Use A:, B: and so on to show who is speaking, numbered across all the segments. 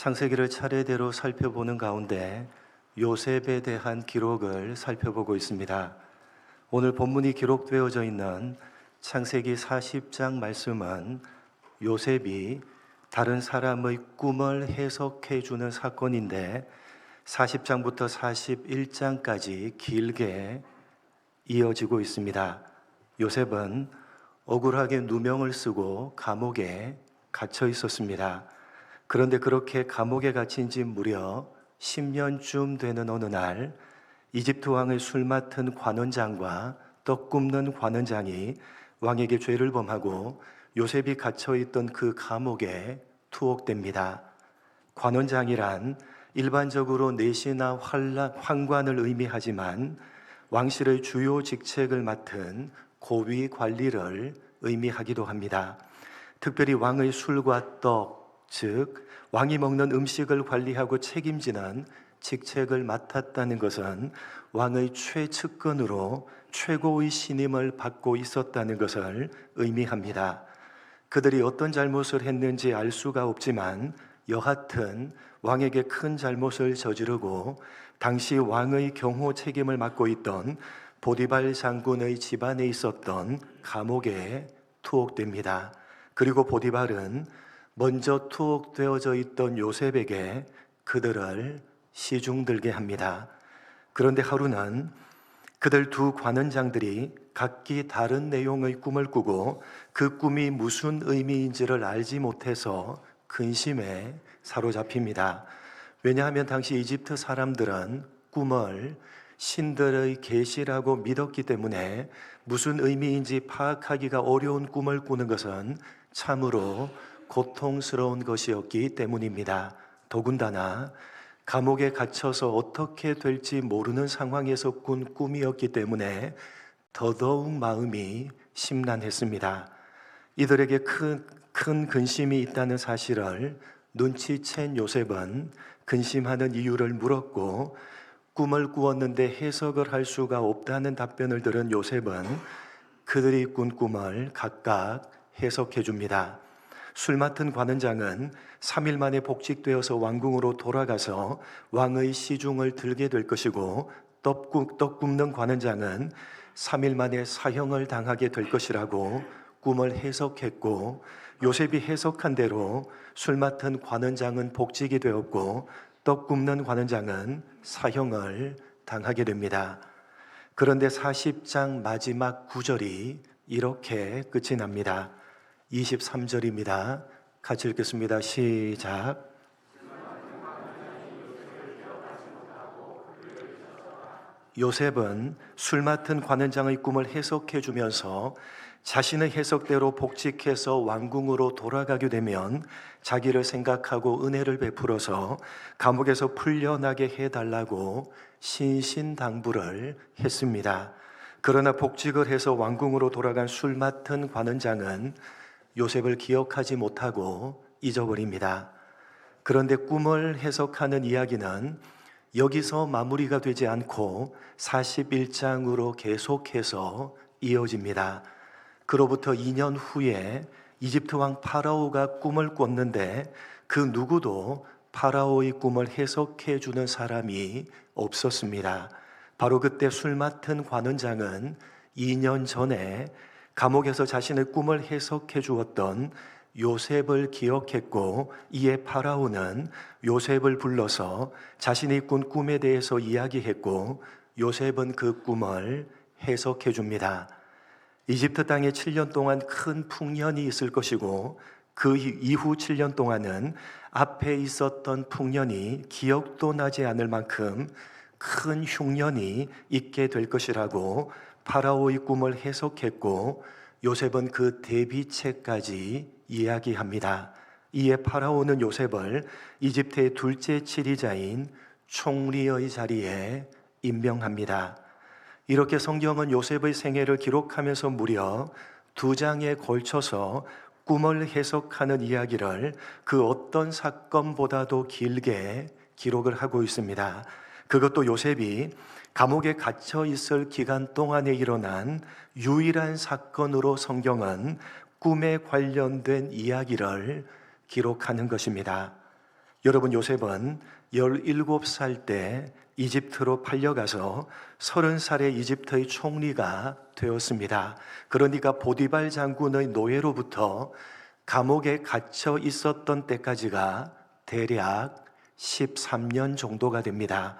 A: 창세기를 차례대로 살펴보는 가운데 요셉에 대한 기록을 살펴보고 있습니다. 오늘 본문이 기록되어져 있는 창세기 40장 말씀은 요셉이 다른 사람의 꿈을 해석해 주는 사건인데 40장부터 41장까지 길게 이어지고 있습니다. 요셉은 억울하게 누명을 쓰고 감옥에 갇혀 있었습니다. 그런데 그렇게 감옥에 갇힌 지 무려 10년쯤 되는 어느 날 이집트 왕의 술 맡은 관원장과 떡 굽는 관원장이 왕에게 죄를 범하고 요셉이 갇혀있던 그 감옥에 투옥됩니다. 관원장이란 일반적으로 내시나 환관을 의미하지만 왕실의 주요 직책을 맡은 고위 관리를 의미하기도 합니다. 특별히 왕의 술과 떡, 즉 왕이 먹는 음식을 관리하고 책임지는 직책을 맡았다는 것은 왕의 최측근으로 최고의 신임을 받고 있었다는 것을 의미합니다. 그들이 어떤 잘못을 했는지 알 수가 없지만 여하튼 왕에게 큰 잘못을 저지르고 당시 왕의 경호 책임을 맡고 있던 보디발 장군의 집안에 있었던 감옥에 투옥됩니다. 그리고 보디발은 먼저 투옥되어져 있던 요셉에게 그들을 시중들게 합니다. 그런데 하루는 그들 두 관원장들이 각기 다른 내용의 꿈을 꾸고 그 꿈이 무슨 의미인지를 알지 못해서 근심에 사로잡힙니다. 왜냐하면 당시 이집트 사람들은 꿈을 신들의 계시라고 믿었기 때문에 무슨 의미인지 파악하기가 어려운 꿈을 꾸는 것은 참으로 고통스러운 것이었기 때문입니다. 더군다나 감옥에 갇혀서 어떻게 될지 모르는 상황에서 꾼 꿈이었기 때문에 더더욱 마음이 심란했습니다. 이들에게 큰 근심이 있다는 사실을 눈치챈 요셉은 근심하는 이유를 물었고 꿈을 꾸었는데 해석을 할 수가 없다는 답변을 들은 요셉은 그들이 꾼 꿈을 각각 해석해 줍니다. 술 맡은 관원장은 3일 만에 복직되어서 왕궁으로 돌아가서 왕의 시중을 들게 될 것이고 떡 굽는 관원장은 3일 만에 사형을 당하게 될 것이라고 꿈을 해석했고, 요셉이 해석한 대로 술 맡은 관원장은 복직이 되었고 떡 굽는 관원장은 사형을 당하게 됩니다. 그런데 40장 마지막 구절이 이렇게 끝이 납니다. 23절입니다. 같이 읽겠습니다. 시작. 요셉은 술 맡은 관원장의 꿈을 해석해 주면서 자신의 해석대로 복직해서 왕궁으로 돌아가게 되면 자기를 생각하고 은혜를 베풀어서 감옥에서 풀려나게 해달라고 신신당부를 했습니다. 그러나 복직을 해서 왕궁으로 돌아간 술 맡은 관원장은 요셉을 기억하지 못하고 잊어버립니다. 그런데 꿈을 해석하는 이야기는 여기서 마무리가 되지 않고 41장으로 계속해서 이어집니다. 그로부터 2년 후에 이집트 왕 파라오가 꿈을 꿨는데 그 누구도 파라오의 꿈을 해석해 주는 사람이 없었습니다. 바로 그때 술 맡은 관원장은 2년 전에 감옥에서 자신의 꿈을 해석해 주었던 요셉을 기억했고, 이에 파라오는 요셉을 불러서 자신이 꾼 꿈에 대해서 이야기했고 요셉은 그 꿈을 해석해 줍니다. 이집트 땅에 7년 동안 큰 풍년이 있을 것이고 그 이후 7년 동안은 앞에 있었던 풍년이 기억도 나지 않을 만큼 큰 흉년이 있게 될 것이라고 파라오의 꿈을 해석했고 요셉은 그 대비책까지 이야기합니다. 이에 파라오는 요셉을 이집트의 둘째 지리자인 총리의 자리에 임명합니다. 이렇게 성경은 요셉의 생애를 기록하면서 무려 2장에 걸쳐서 꿈을 해석하는 이야기를 그 어떤 사건보다도 길게 기록을 하고 있습니다. 그것도 요셉이 감옥에 갇혀 있을 기간 동안에 일어난 유일한 사건으로 성경은 꿈에 관련된 이야기를 기록하는 것입니다. 여러분, 요셉은 17살 때 이집트로 팔려가서 30살에 이집트의 총리가 되었습니다. 그러니까 보디발 장군의 노예로부터 감옥에 갇혀 있었던 때까지가 대략 13년 정도가 됩니다.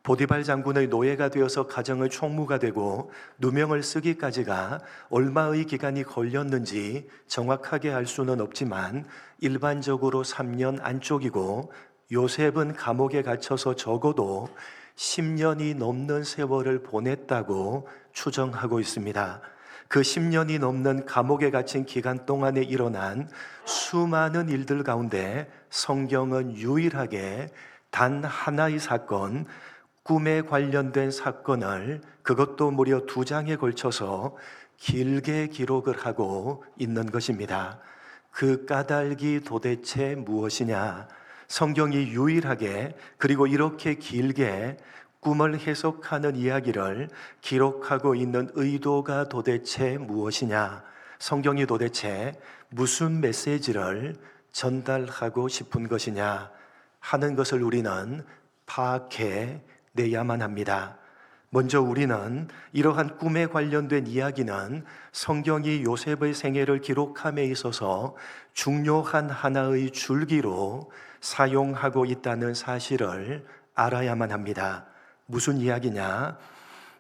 A: 보디발 장군의 노예가 되어서 가정의 총무가 되고 누명을 쓰기까지가 얼마의 기간이 걸렸는지 정확하게 알 수는 없지만 일반적으로 3년 안쪽이고, 요셉은 감옥에 갇혀서 적어도 10년이 넘는 세월을 보냈다고 추정하고 있습니다. 그 10년이 넘는 감옥에 갇힌 기간 동안에 일어난 수많은 일들 가운데 성경은 유일하게 단 하나의 사건, 꿈에 관련된 사건을 그것도 무려 2장에 걸쳐서 길게 기록을 하고 있는 것입니다. 그 까닭이 도대체 무엇이냐? 성경이 유일하게 그리고 이렇게 길게 꿈을 해석하는 이야기를 기록하고 있는 의도가 도대체 무엇이냐? 성경이 도대체 무슨 메시지를 전달하고 싶은 것이냐 하는 것을 우리는 파악해내야만 합니다. 먼저 우리는 이러한 꿈에 관련된 이야기는 성경이 요셉의 생애를 기록함에 있어서 중요한 하나의 줄기로 사용하고 있다는 사실을 알아야만 합니다. 무슨 이야기냐?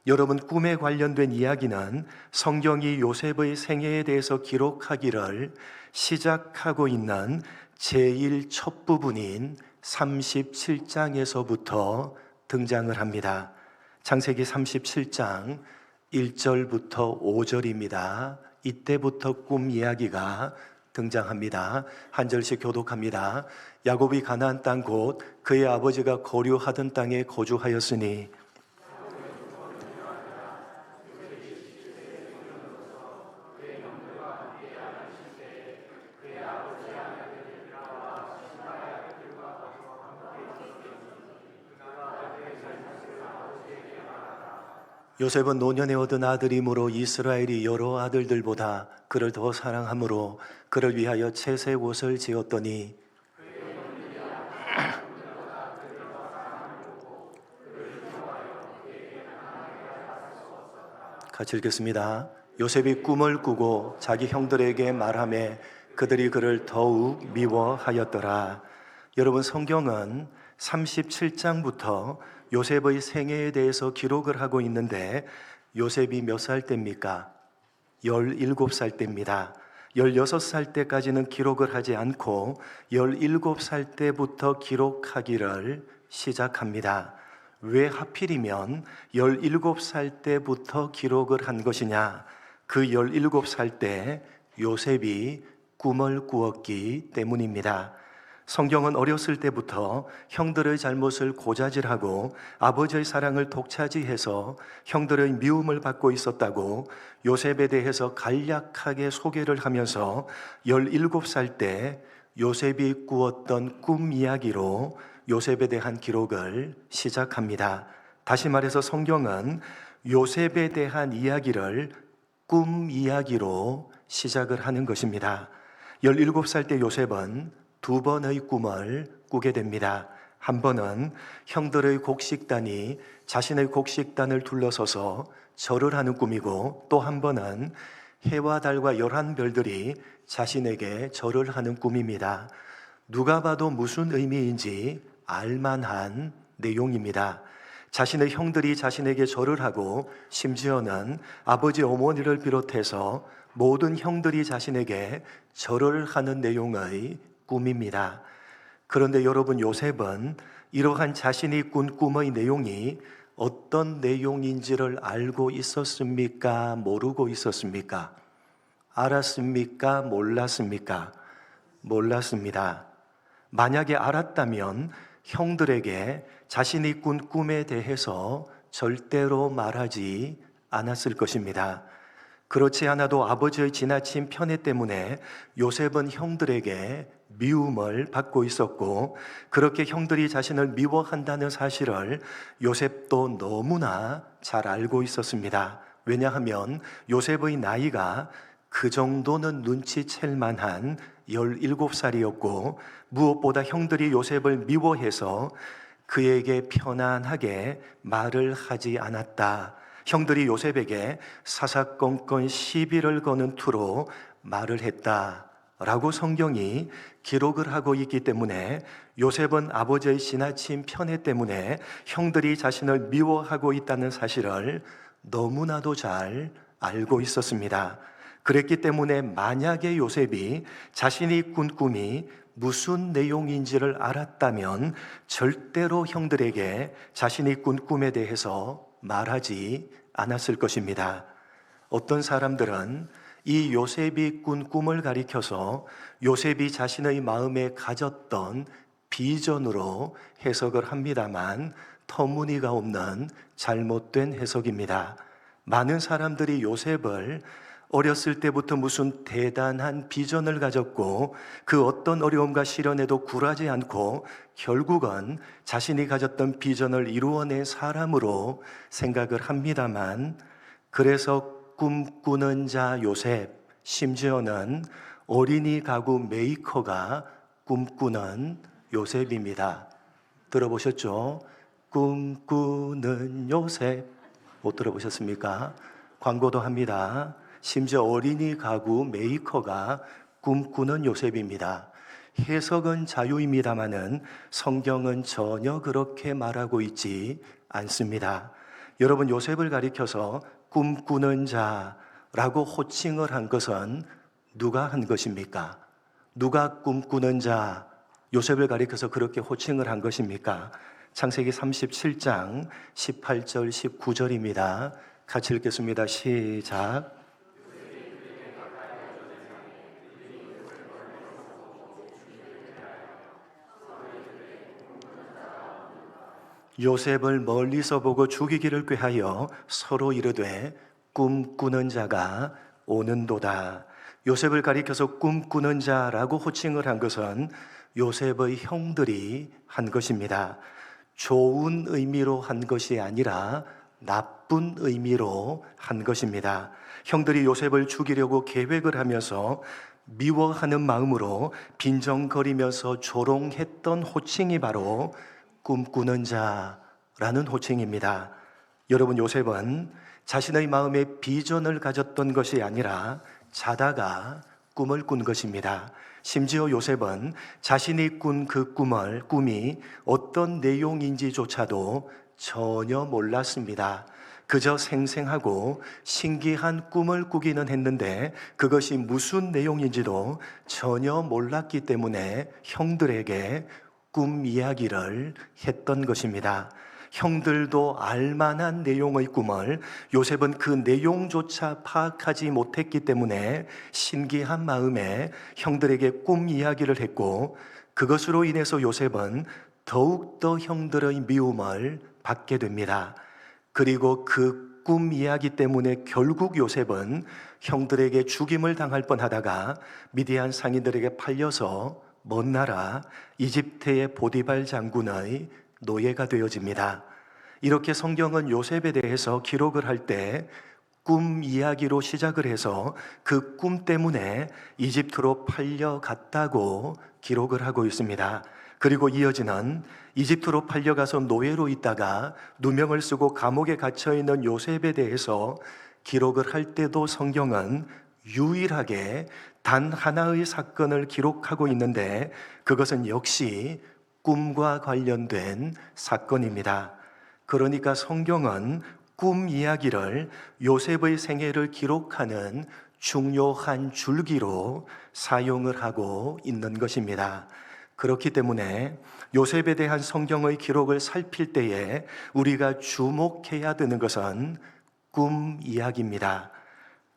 A: 여러분, 꿈에 관련된 이야기는 성경이 요셉의 생애에 대해서 기록하기를 시작하고 있는 제일 첫 부분인 37장에서부터 등장을 합니다. 창세기 37장 1절부터 5절입니다. 이때부터 꿈 이야기가 등장합니다. 한 절씩 교독합니다. 야곱이 가나안 땅 곧 그의 아버지가 거류하던 땅에 거주하였으니 요셉은 노년에 얻은 아들이므로 이스라엘이 여러 아들들보다 그를 더 사랑하므로 그를 위하여 채색 옷을 지었더니 같이 읽겠습니다. 요셉이 꿈을 꾸고 자기 형들에게 말하매 그들이 그를 더욱 미워하였더라. 여러분, 성경은 37장부터 요셉의 생애에 대해서 기록을 하고 있는데 요셉이 몇 살 때입니까? 17살 때입니다. 16살 때까지는 기록을 하지 않고 17살 때부터 기록하기를 시작합니다. 왜 하필이면 17살 때부터 기록을 한 것이냐? 그 17살 때 요셉이 꿈을 꾸었기 때문입니다. 성경은 어렸을 때부터 형들의 잘못을 고자질하고 아버지의 사랑을 독차지해서 형들의 미움을 받고 있었다고 요셉에 대해서 간략하게 소개를 하면서 17살 때 요셉이 꾸었던 꿈 이야기로 요셉에 대한 기록을 시작합니다. 다시 말해서 성경은 요셉에 대한 이야기를 꿈 이야기로 시작을 하는 것입니다. 17살 때 요셉은 2번의 꿈을 꾸게 됩니다. 한 번은 형들의 곡식단이 자신의 곡식단을 둘러서서 절을 하는 꿈이고, 또 한 번은 해와 달과 11별들이 자신에게 절을 하는 꿈입니다. 누가 봐도 무슨 의미인지 알만한 내용입니다. 자신의 형들이 자신에게 절을 하고 심지어는 아버지 어머니를 비롯해서 모든 형들이 자신에게 절을 하는 내용의 꿈입니다. 그런데 여러분, 요셉은 이러한 자신이 꾼 꿈의 내용이 어떤 내용인지를 알고 있었습니까? 모르고 있었습니까? 알았습니까? 몰랐습니까? 몰랐습니다. 만약에 알았다면 형들에게 자신이 꾼 꿈에 대해서 절대로 말하지 않았을 것입니다. 그렇지 않아도 아버지의 지나친 편애 때문에 요셉은 형들에게 미움을 받고 있었고, 그렇게 형들이 자신을 미워한다는 사실을 요셉도 너무나 잘 알고 있었습니다. 왜냐하면 요셉의 나이가 그 정도는 눈치챌 만한 17살이었고 무엇보다 형들이 요셉을 미워해서 그에게 편안하게 말을 하지 않았다. 형들이 요셉에게 사사건건 시비를 거는 투로 말을 했다라고 성경이 기록을 하고 있기 때문에 요셉은 아버지의 지나친 편애 때문에 형들이 자신을 미워하고 있다는 사실을 너무나도 잘 알고 있었습니다. 그랬기 때문에 만약에 요셉이 자신이 꾼 꿈이 무슨 내용인지를 알았다면 절대로 형들에게 자신이 꾼 꿈에 대해서 말하지 않았을 것입니다. 어떤 사람들은 이 요셉이 꾼 꿈을 가리켜서 요셉이 자신의 마음에 가졌던 비전으로 해석을 합니다만 터무니가 없는 잘못된 해석입니다. 많은 사람들이 요셉을 어렸을 때부터 무슨 대단한 비전을 가졌고 그 어떤 어려움과 시련에도 굴하지 않고 결국은 자신이 가졌던 비전을 이루어낸 사람으로 생각을 합니다만, 그래서 꿈꾸는 자 요셉, 심지어는 어린이 가구 메이커가 꿈꾸는 요셉입니다. 들어보셨죠? 꿈꾸는 요셉. 못 들어보셨습니까? 광고도 합니다. 심지어 어린이 가구 메이커가 꿈꾸는 요셉입니다. 해석은 자유입니다마는 성경은 전혀 그렇게 말하고 있지 않습니다. 여러분, 요셉을 가리켜서 꿈꾸는 자라고 호칭을 한 것은 누가 한 것입니까? 누가 꿈꾸는 자, 요셉을 가리켜서 그렇게 호칭을 한 것입니까? 창세기 37장 18절 19절입니다. 같이 읽겠습니다. 시작. 요셉을 멀리서 보고 죽이기를 꾀하여 서로 이르되 꿈꾸는 자가 오는도다. 요셉을 가리켜서 꿈꾸는 자라고 호칭을 한 것은 요셉의 형들이 한 것입니다. 좋은 의미로 한 것이 아니라 나쁜 의미로 한 것입니다. 형들이 요셉을 죽이려고 계획을 하면서 미워하는 마음으로 빈정거리면서 조롱했던 호칭이 바로 꿈꾸는 자라는 호칭입니다. 여러분, 요셉은 자신의 마음에 비전을 가졌던 것이 아니라 자다가 꿈을 꾼 것입니다. 심지어 요셉은 자신이 꾼 그 꿈이 어떤 내용인지조차도 전혀 몰랐습니다. 그저 생생하고 신기한 꿈을 꾸기는 했는데 그것이 무슨 내용인지도 전혀 몰랐기 때문에 형들에게 꿈 이야기를 했던 것입니다. 형들도 알만한 내용의 꿈을 요셉은 그 내용조차 파악하지 못했기 때문에 신기한 마음에 형들에게 꿈 이야기를 했고, 그것으로 인해서 요셉은 더욱더 형들의 미움을 받게 됩니다. 그리고 그 꿈 이야기 때문에 결국 요셉은 형들에게 죽임을 당할 뻔하다가 미디안 상인들에게 팔려서 먼 나라 이집트의 보디발 장군의 노예가 되어집니다. 이렇게 성경은 요셉에 대해서 기록을 할 때 꿈 이야기로 시작을 해서 그 꿈 때문에 이집트로 팔려갔다고 기록을 하고 있습니다. 그리고 이어지는 이집트로 팔려가서 노예로 있다가 누명을 쓰고 감옥에 갇혀있는 요셉에 대해서 기록을 할 때도 성경은 유일하게 단 하나의 사건을 기록하고 있는데 그것은 역시 꿈과 관련된 사건입니다. 그러니까 성경은 꿈 이야기를 요셉의 생애를 기록하는 중요한 줄기로 사용을 하고 있는 것입니다. 그렇기 때문에 요셉에 대한 성경의 기록을 살필 때에 우리가 주목해야 되는 것은 꿈 이야기입니다.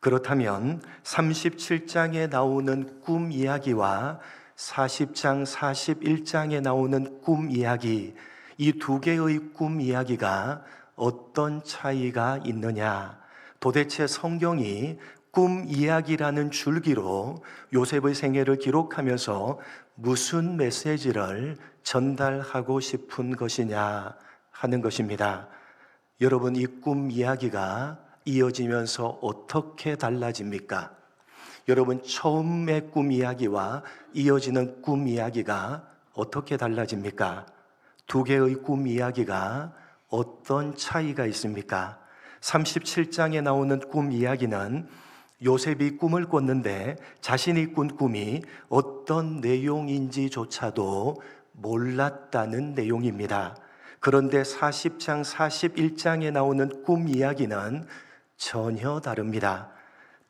A: 그렇다면 37장에 나오는 꿈 이야기와 40장, 41장에 나오는 꿈 이야기, 이 두 개의 꿈 이야기가 어떤 차이가 있느냐? 도대체 성경이 꿈 이야기라는 줄기로 요셉의 생애를 기록하면서 무슨 메시지를 전달하고 싶은 것이냐 하는 것입니다. 여러분, 이 꿈 이야기가 이어지면서 어떻게 달라집니까? 여러분, 처음의 꿈 이야기와 이어지는 꿈 이야기가 어떻게 달라집니까? 두 개의 꿈 이야기가 어떤 차이가 있습니까? 37장에 나오는 꿈 이야기는 요셉이 꿈을 꿨는데 자신이 꾼 꿈이 어떤 내용인지조차도 몰랐다는 내용입니다. 그런데 40장, 41장에 나오는 꿈 이야기는 전혀 다릅니다.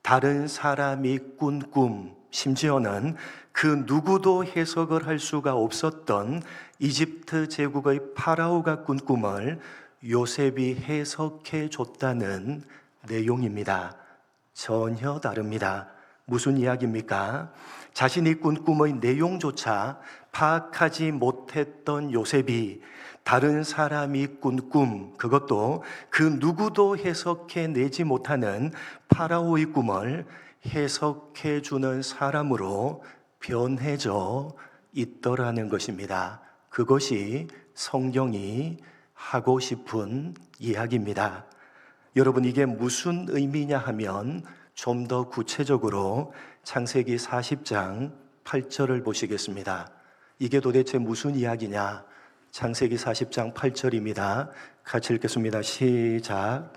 A: 다른 사람이 꾼 꿈, 심지어는 그 누구도 해석을 할 수가 없었던 이집트 제국의 파라오가 꾼 꿈을 요셉이 해석해 줬다는 내용입니다. 전혀 다릅니다. 무슨 이야기입니까? 자신이 꾼 꿈의 내용조차 파악하지 못했던 요셉이 다른 사람이 꾼 꿈, 그것도 그 누구도 해석해 내지 못하는 파라오의 꿈을 해석해 주는 사람으로 변해져 있더라는 것입니다. 그것이 성경이 하고 싶은 이야기입니다. 여러분, 이게 무슨 의미냐 하면 좀 더 구체적으로 창세기 40장 8절을 보시겠습니다. 이게 도대체 무슨 이야기냐? 창세기 40장 8절입니다. 같이 읽겠습니다. 시작.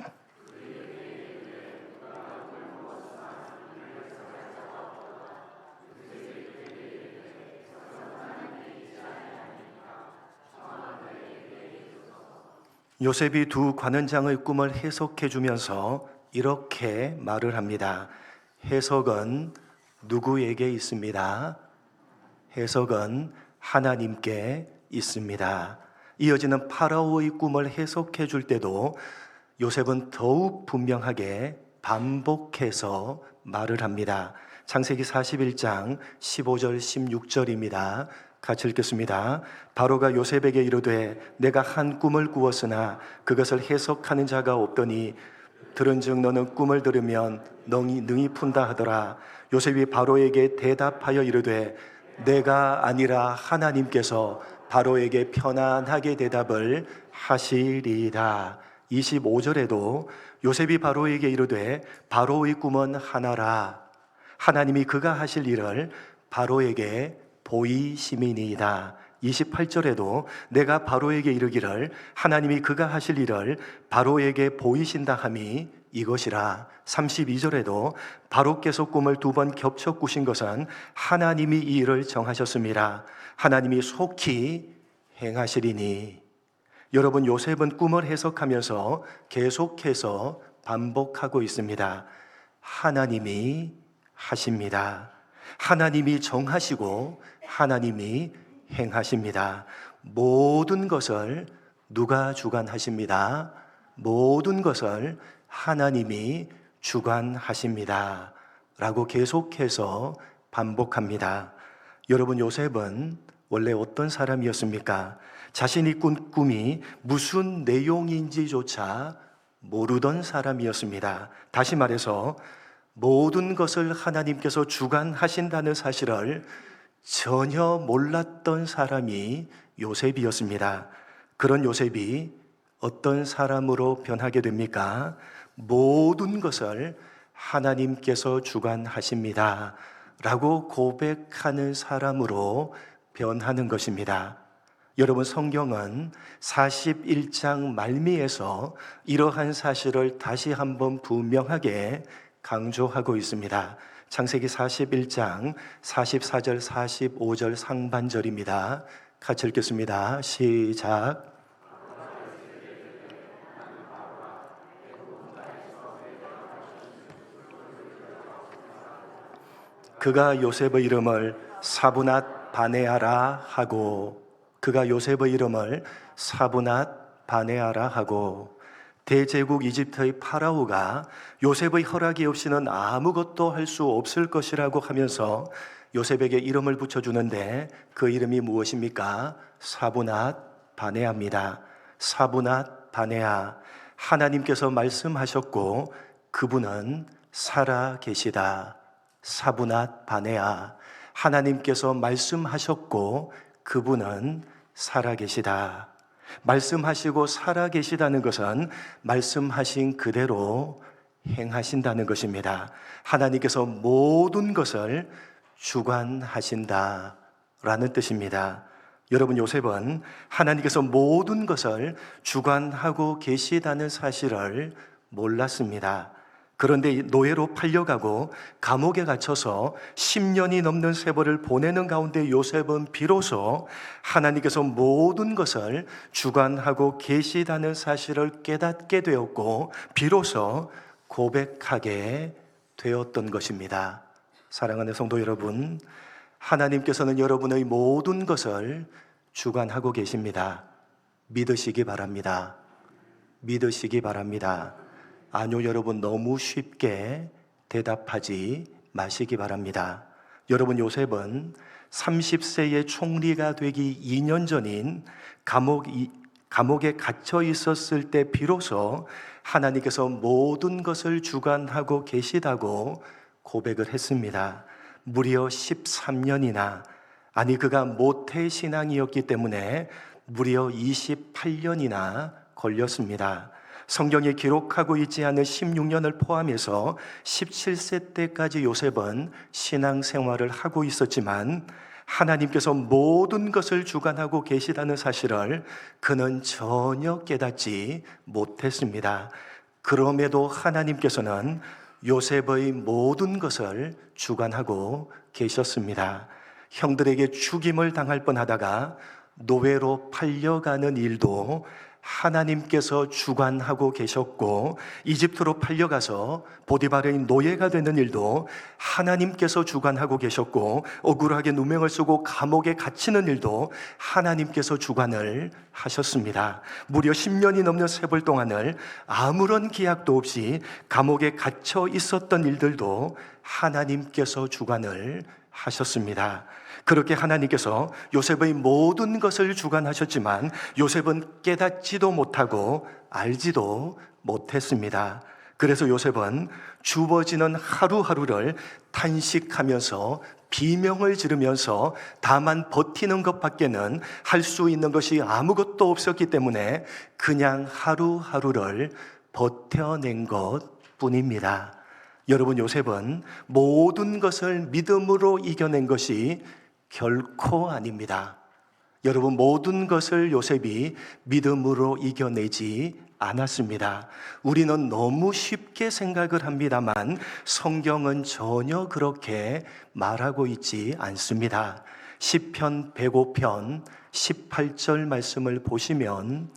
A: 요셉이 두 관원장의 꿈을 해석해 주면서 이렇게 말을 합니다. 해석은 누구에게 있습니다? 해석은 하나님께 있습니다. 이어지는 파라오의 꿈을 해석해 줄 때도 요셉은 더욱 분명하게 반복해서 말을 합니다. 창세기 41장 15절 16절입니다. 같이 읽겠습니다. 바로가 요셉에게 이르되 내가 한 꿈을 꾸었으나 그것을 해석하는 자가 없더니 들은즉 너는 꿈을 들으면 능히 푼다 하더라. 요셉이 바로에게 대답하여 이르되 내가 아니라 하나님께서 바로에게 편안하게 대답을 하시리이다. 25절에도 요셉이 바로에게 이르되 바로의 꿈은 하나라. 하나님이 그가 하실 일을 바로에게 보이심이니이다. 28절에도 내가 바로에게 이르기를 하나님이 그가 하실 일을 바로에게 보이신다 함이 이것이라. 32절에도 바로께서 꿈을 두 번 겹쳐 꾸신 것은 하나님이 이 일을 정하셨습니다. 하나님이 속히 행하시리니. 여러분, 요셉은 꿈을 해석하면서 계속해서 반복하고 있습니다. 하나님이 하십니다. 하나님이 정하시고 하나님이 행하십니다. 모든 것을 누가 주관하십니다? 모든 것을 하나님이 주관하십니다. 라고 계속해서 반복합니다. 여러분, 요셉은 원래 어떤 사람이었습니까? 자신이 꾼 꿈이 무슨 내용인지조차 모르던 사람이었습니다. 다시 말해서 모든 것을 하나님께서 주관하신다는 사실을 전혀 몰랐던 사람이 요셉이었습니다. 그런 요셉이 어떤 사람으로 변하게 됩니까? 모든 것을 하나님께서 주관하십니다 라고 고백하는 사람으로 변하는 것입니다. 여러분, 성경은 41장 말미에서 이러한 사실을 다시 한번 분명하게 강조하고 있습니다. 창세기 41장 44절 45절 상반절입니다. 같이 읽겠습니다. 시작. 그가 요셉의 이름을 사브낫 바네아라 하고, 그가 요셉의 이름을 사브낫 바네아라 하고, 대제국 이집트의 파라오가 요셉의 허락이 없이는 아무것도 할 수 없을 것이라고 하면서 요셉에게 이름을 붙여주는데 그 이름이 무엇입니까? 사브낫 바네아입니다. 사브낫 바네아. 하나님께서 말씀하셨고 그분은 살아 계시다. 사브낫 바네아. 하나님께서 말씀하셨고 그분은 살아 계시다. 말씀하시고 살아 계시다는 것은 말씀하신 그대로 행하신다는 것입니다. 하나님께서 모든 것을 주관하신다라는 뜻입니다. 여러분, 요셉은 하나님께서 모든 것을 주관하고 계시다는 사실을 몰랐습니다. 그런데 노예로 팔려가고 감옥에 갇혀서 10년이 넘는 세월을 보내는 가운데 요셉은 비로소 하나님께서 모든 것을 주관하고 계시다는 사실을 깨닫게 되었고 비로소 고백하게 되었던 것입니다. 사랑하는 성도 여러분, 하나님께서는 여러분의 모든 것을 주관하고 계십니다. 믿으시기 바랍니다. 믿으시기 바랍니다. 아니요, 여러분, 너무 쉽게 대답하지 마시기 바랍니다. 여러분, 요셉은 30세의 총리가 되기 2년 전인 감옥에 갇혀 있었을 때 비로소 하나님께서 모든 것을 주관하고 계시다고 고백을 했습니다. 무려 13년이나, 아니 그가 모태신앙이었기 때문에 무려 28년이나 걸렸습니다. 성경에 기록하고 있지 않은 16년을 포함해서 17세 때까지 요셉은 신앙생활을 하고 있었지만 하나님께서 모든 것을 주관하고 계시다는 사실을 그는 전혀 깨닫지 못했습니다. 그럼에도 하나님께서는 요셉의 모든 것을 주관하고 계셨습니다. 형들에게 죽임을 당할 뻔하다가 노예로 팔려가는 일도 하나님께서 주관하고 계셨고, 이집트로 팔려가서 보디발의 노예가 되는 일도 하나님께서 주관하고 계셨고, 억울하게 누명을 쓰고 감옥에 갇히는 일도 하나님께서 주관을 하셨습니다. 무려 10년이 넘는 세월 동안을 아무런 기약도 없이 감옥에 갇혀 있었던 일들도 하나님께서 주관을 하셨습니다. 그렇게 하나님께서 요셉의 모든 것을 주관하셨지만 요셉은 깨닫지도 못하고 알지도 못했습니다. 그래서 요셉은 주어지는 하루하루를 탄식하면서 비명을 지르면서 다만 버티는 것밖에는 할 수 있는 것이 아무것도 없었기 때문에 그냥 하루하루를 버텨낸 것뿐입니다. 여러분, 요셉은 모든 것을 믿음으로 이겨낸 것이 결코 아닙니다. 여러분, 모든 것을 요셉이 믿음으로 이겨내지 않았습니다. 우리는 너무 쉽게 생각을 합니다만 성경은 전혀 그렇게 말하고 있지 않습니다. 시편 105편 18절 말씀을 보시면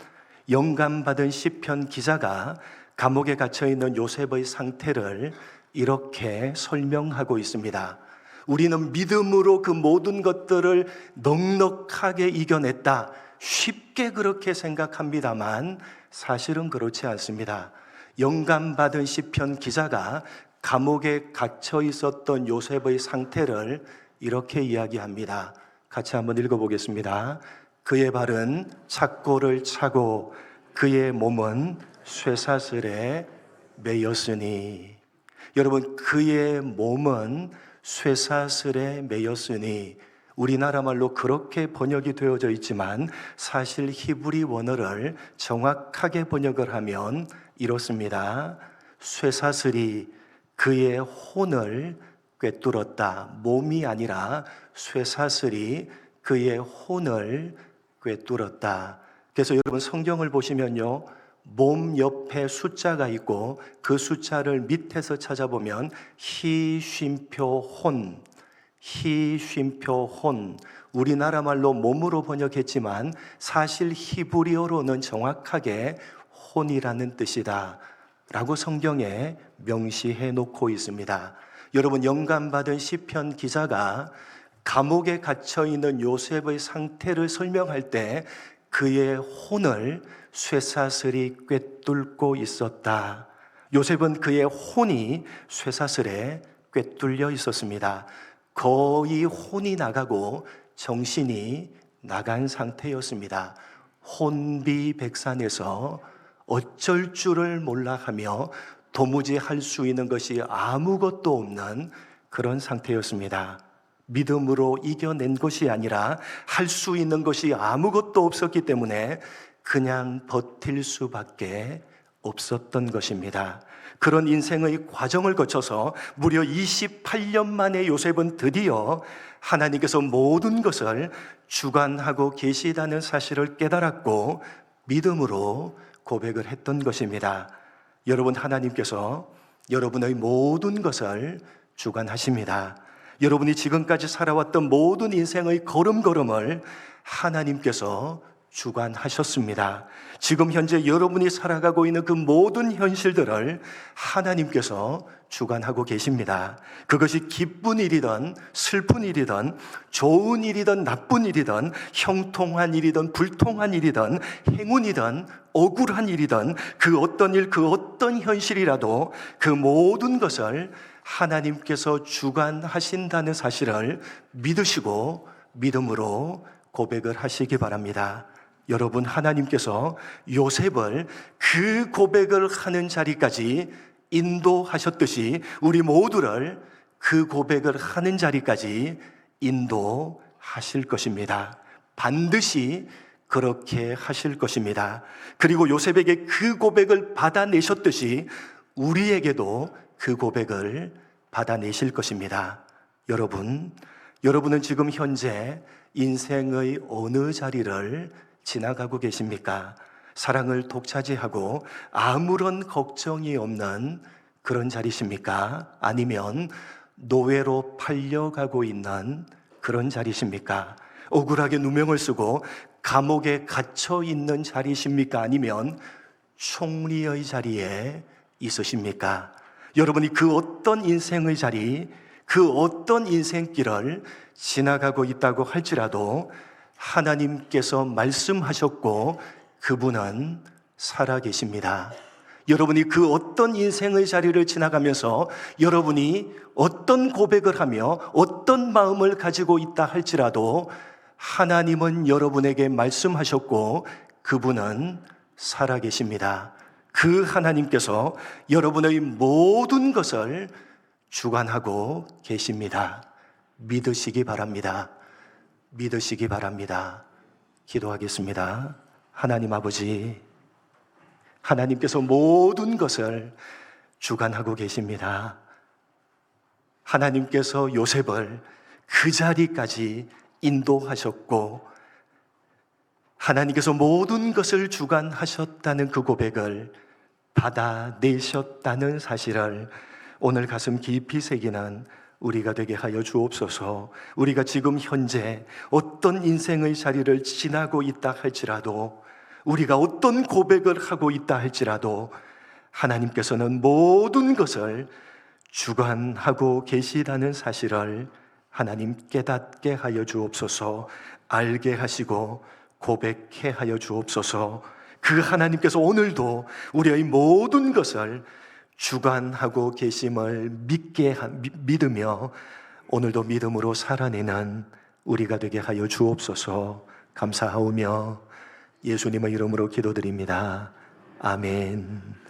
A: 영감받은 시편 기자가 감옥에 갇혀있는 요셉의 상태를 이렇게 설명하고 있습니다. 우리는 믿음으로 그 모든 것들을 넉넉하게 이겨냈다, 쉽게 그렇게 생각합니다만 사실은 그렇지 않습니다. 영감받은 시편 기자가 감옥에 갇혀 있었던 요셉의 상태를 이렇게 이야기합니다. 같이 한번 읽어보겠습니다. 그의 발은 착고를 차고 그의 몸은 쇠사슬에 매였으니. 여러분, 그의 몸은 쇠사슬에 매였으니, 우리나라 말로 그렇게 번역이 되어져 있지만 사실 히브리 원어를 정확하게 번역을 하면 이렇습니다. 쇠사슬이 그의 혼을 꿰뚫었다. 몸이 아니라 쇠사슬이 그의 혼을 꿰뚫었다. 그래서 여러분, 성경을 보시면요, 몸 옆에 숫자가 있고 그 숫자를 밑에서 찾아보면 히쉼표 혼, 우리나라 말로 몸으로 번역했지만 사실 히브리어로는 정확하게 혼이라는 뜻이다 라고 성경에 명시해 놓고 있습니다. 여러분, 영감받은 시편 기자가 감옥에 갇혀 있는 요셉의 상태를 설명할 때 그의 혼을 쇠사슬이 꿰뚫고 있었다. 요셉은 그의 혼이 쇠사슬에 꿰뚫려 있었습니다. 거의 혼이 나가고 정신이 나간 상태였습니다. 혼비백산에서 어쩔 줄을 몰라 하며 도무지 할 수 있는 것이 아무것도 없는 그런 상태였습니다. 믿음으로 이겨낸 것이 아니라 할 수 있는 것이 아무것도 없었기 때문에 그냥 버틸 수밖에 없었던 것입니다. 그런 인생의 과정을 거쳐서 무려 28년 만에 요셉은 드디어 하나님께서 모든 것을 주관하고 계시다는 사실을 깨달았고 믿음으로 고백을 했던 것입니다. 여러분, 하나님께서 여러분의 모든 것을 주관하십니다. 여러분이 지금까지 살아왔던 모든 인생의 걸음걸음을 하나님께서 주관하셨습니다. 지금 현재 여러분이 살아가고 있는 그 모든 현실들을 하나님께서 주관하고 계십니다. 그것이 기쁜 일이든 슬픈 일이든 좋은 일이든 나쁜 일이든 형통한 일이든 불통한 일이든 행운이든 억울한 일이든 그 어떤 일, 그 어떤 현실이라도 그 모든 것을 하나님께서 주관하신다는 사실을 믿으시고 믿음으로 고백을 하시기 바랍니다. 여러분, 하나님께서 요셉을 그 고백을 하는 자리까지 인도하셨듯이 우리 모두를 그 고백을 하는 자리까지 인도하실 것입니다. 반드시 그렇게 하실 것입니다. 그리고 요셉에게 그 고백을 받아내셨듯이 우리에게도 그 고백을 받아내실 것입니다. 여러분은 지금 현재 인생의 어느 자리를 지나가고 계십니까? 사랑을 독차지하고 아무런 걱정이 없는 그런 자리십니까? 아니면 노예로 팔려가고 있는 그런 자리십니까? 억울하게 누명을 쓰고 감옥에 갇혀 있는 자리십니까? 아니면 총리의 자리에 있으십니까? 여러분이 그 어떤 인생의 자리, 그 어떤 인생길을 지나가고 있다고 할지라도 하나님께서 말씀하셨고 그분은 살아계십니다. 여러분이 그 어떤 인생의 자리를 지나가면서 여러분이 어떤 고백을 하며 어떤 마음을 가지고 있다 할지라도 하나님은 여러분에게 말씀하셨고 그분은 살아계십니다. 그 하나님께서 여러분의 모든 것을 주관하고 계십니다. 믿으시기 바랍니다. 믿으시기 바랍니다. 기도하겠습니다. 하나님 아버지, 하나님께서 모든 것을 주관하고 계십니다. 하나님께서 요셉을 그 자리까지 인도하셨고 하나님께서 모든 것을 주관하셨다는 그 고백을 받아내셨다는 사실을 오늘 가슴 깊이 새기는 우리가 되게 하여 주옵소서. 우리가 지금 현재 어떤 인생의 자리를 지나고 있다 할지라도 우리가 어떤 고백을 하고 있다 할지라도 하나님께서는 모든 것을 주관하고 계시다는 사실을 하나님 깨닫게 하여 주옵소서. 알게 하시고 고백해 하여 주옵소서. 그 하나님께서 오늘도 우리의 모든 것을 주관하고 계심을 믿으며 오늘도 믿음으로 살아내는 우리가 되게 하여 주옵소서. 감사하오며 예수님의 이름으로 기도드립니다. 아멘.